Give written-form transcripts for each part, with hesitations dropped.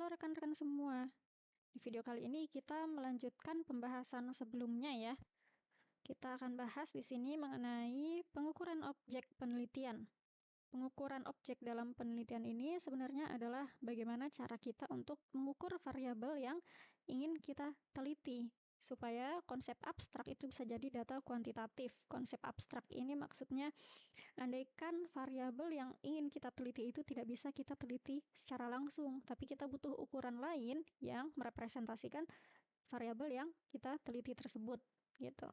Halo rekan-rekan semua. Di video kali ini kita melanjutkan pembahasan sebelumnya ya. Kita akan bahas di sini mengenai pengukuran objek penelitian. Pengukuran objek dalam penelitian ini sebenarnya adalah bagaimana cara kita untuk mengukur variabel yang ingin kita teliti, supaya konsep abstrak itu bisa jadi data kuantitatif. Konsep abstrak ini maksudnya andaikan variabel yang ingin kita teliti itu tidak bisa kita teliti secara langsung, tapi kita butuh ukuran lain yang merepresentasikan variabel yang kita teliti tersebut, gitu.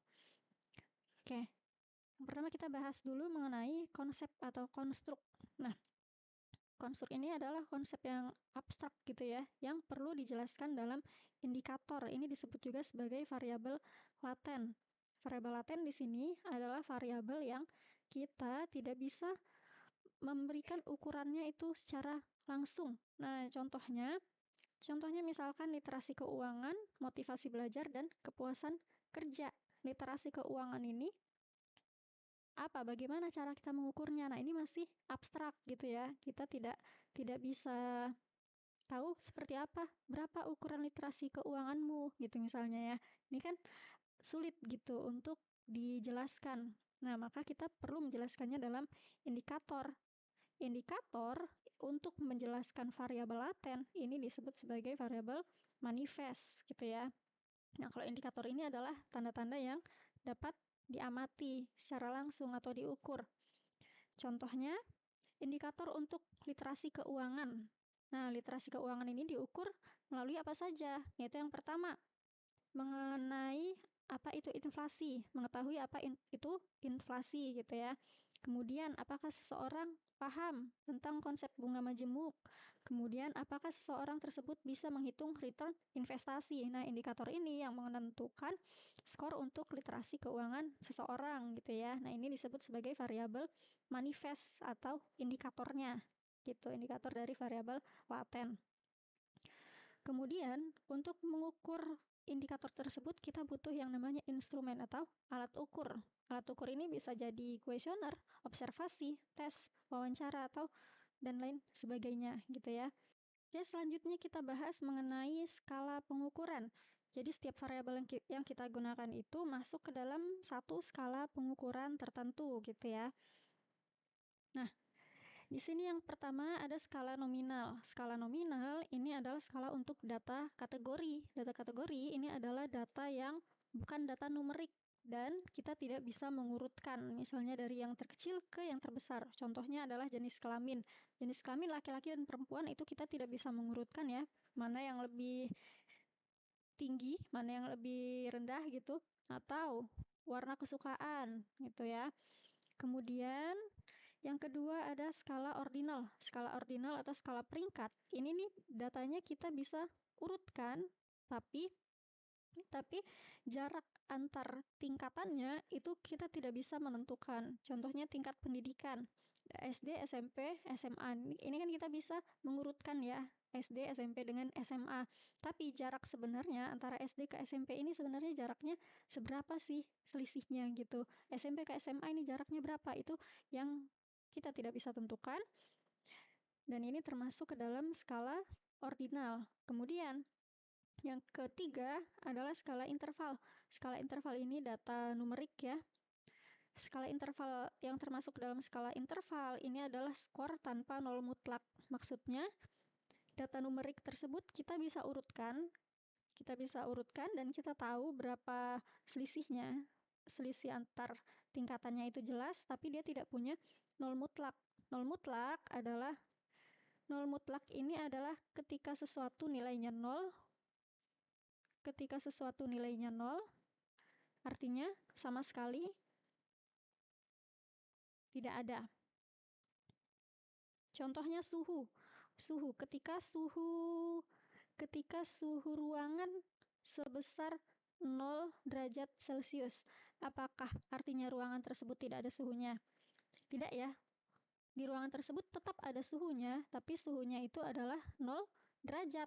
Oke, yang pertama kita bahas dulu mengenai konsep atau konstruk. Nah, konstruk ini adalah konsep yang abstrak gitu ya, yang perlu dijelaskan dalam indikator. Ini disebut juga sebagai variabel laten. Variabel laten di sini adalah variabel yang kita tidak bisa memberikan ukurannya itu secara langsung. Nah, contohnya misalkan literasi keuangan, motivasi belajar, dan kepuasan kerja. Literasi keuangan ini apa? Bagaimana cara kita mengukurnya? Nah, ini masih abstrak gitu ya. Kita tidak bisa tahu seperti apa, berapa ukuran literasi keuanganmu gitu misalnya ya. Ini kan sulit gitu untuk dijelaskan. Nah, maka kita perlu menjelaskannya dalam indikator. Indikator untuk menjelaskan variabel laten ini disebut sebagai variabel manifest gitu ya. Nah, kalau indikator ini adalah tanda-tanda yang dapat diamati secara langsung atau diukur. Contohnya, indikator untuk literasi keuangan. Nah, literasi keuangan ini diukur melalui apa saja? Yaitu yang pertama, mengenai apa itu inflasi, mengetahui apa itu inflasi gitu ya. Kemudian, apakah seseorang paham tentang konsep bunga majemuk? Kemudian, apakah seseorang tersebut bisa menghitung return investasi? Nah, indikator ini yang menentukan skor untuk literasi keuangan seseorang gitu ya. Nah, ini disebut sebagai variabel manifest atau indikatornya gitu, indikator dari variabel laten. Kemudian, untuk mengukur indikator tersebut kita butuh yang namanya instrumen atau alat ukur. Alat ukur ini bisa jadi kuesioner, observasi, tes, wawancara, atau dan lain sebagainya gitu ya. Oke, selanjutnya kita bahas mengenai skala pengukuran. Jadi setiap variabel yang kita gunakan itu masuk ke dalam satu skala pengukuran tertentu gitu ya. Nah, di sini yang pertama ada skala nominal. Skala nominal ini adalah skala untuk data kategori. Data kategori ini adalah data yang bukan data numerik dan kita tidak bisa mengurutkan, misalnya dari yang terkecil ke yang terbesar. Contohnya adalah jenis kelamin. Jenis kelamin laki-laki dan perempuan itu kita tidak bisa mengurutkan ya, mana yang lebih tinggi, mana yang lebih rendah gitu, atau warna kesukaan gitu ya. Kemudian yang kedua ada skala ordinal. Skala ordinal atau skala peringkat. Ini nih datanya kita bisa urutkan, tapi jarak antar tingkatannya itu kita tidak bisa menentukan. Contohnya tingkat pendidikan. SD, SMP, SMA. Ini kan kita bisa mengurutkan ya. SD, SMP dengan SMA. Tapi jarak sebenarnya antara SD ke SMP ini sebenarnya jaraknya seberapa sih selisihnya gitu. SMP ke SMA ini jaraknya berapa? Itu yang kita tidak bisa tentukan. Dan ini termasuk ke dalam skala ordinal. Kemudian yang ketiga adalah skala interval. Skala interval ini data numerik ya. Skala interval yang termasuk dalam skala interval ini adalah skor tanpa nol mutlak. Maksudnya, data numerik tersebut kita bisa urutkan dan kita tahu berapa selisihnya. Selisih antar tingkatannya itu jelas, tapi dia tidak punya nol mutlak. Nol mutlak ini adalah ketika sesuatu nilainya nol, artinya sama sekali tidak ada. Contohnya suhu. Ketika suhu ruangan sebesar 0 derajat Celcius, apakah artinya ruangan tersebut tidak ada suhunya? Tidak ya. Di ruangan tersebut tetap ada suhunya, tapi suhunya itu adalah 0 derajat.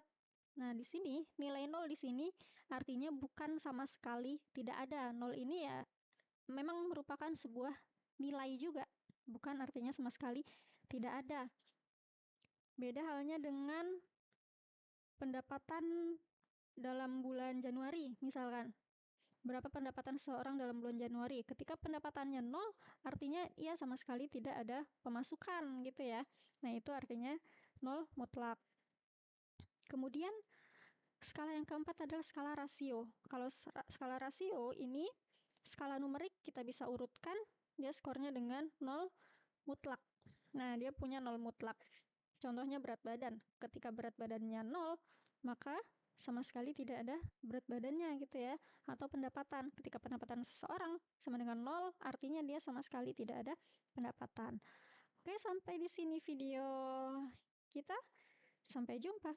Nah, di sini nilai 0 di sini artinya bukan sama sekali tidak ada. 0 ini ya memang merupakan sebuah nilai juga, bukan artinya sama sekali tidak ada. Beda halnya dengan pendapatan dalam bulan Januari misalkan. Berapa pendapatan seseorang dalam bulan Januari? Ketika pendapatannya 0, artinya ia sama sekali tidak ada pemasukan gitu ya. Nah, itu artinya 0 mutlak. Kemudian skala yang keempat adalah skala rasio. Kalau skala rasio ini skala numerik kita bisa urutkan, dia skornya dengan 0 mutlak. Nah, dia punya 0 mutlak. Contohnya berat badan. Ketika berat badannya 0, maka sama sekali tidak ada berat badannya gitu ya. Atau pendapatan. Ketika pendapatan seseorang sama dengan 0, artinya dia sama sekali tidak ada pendapatan. Oke, sampai di sini video kita. Sampai jumpa.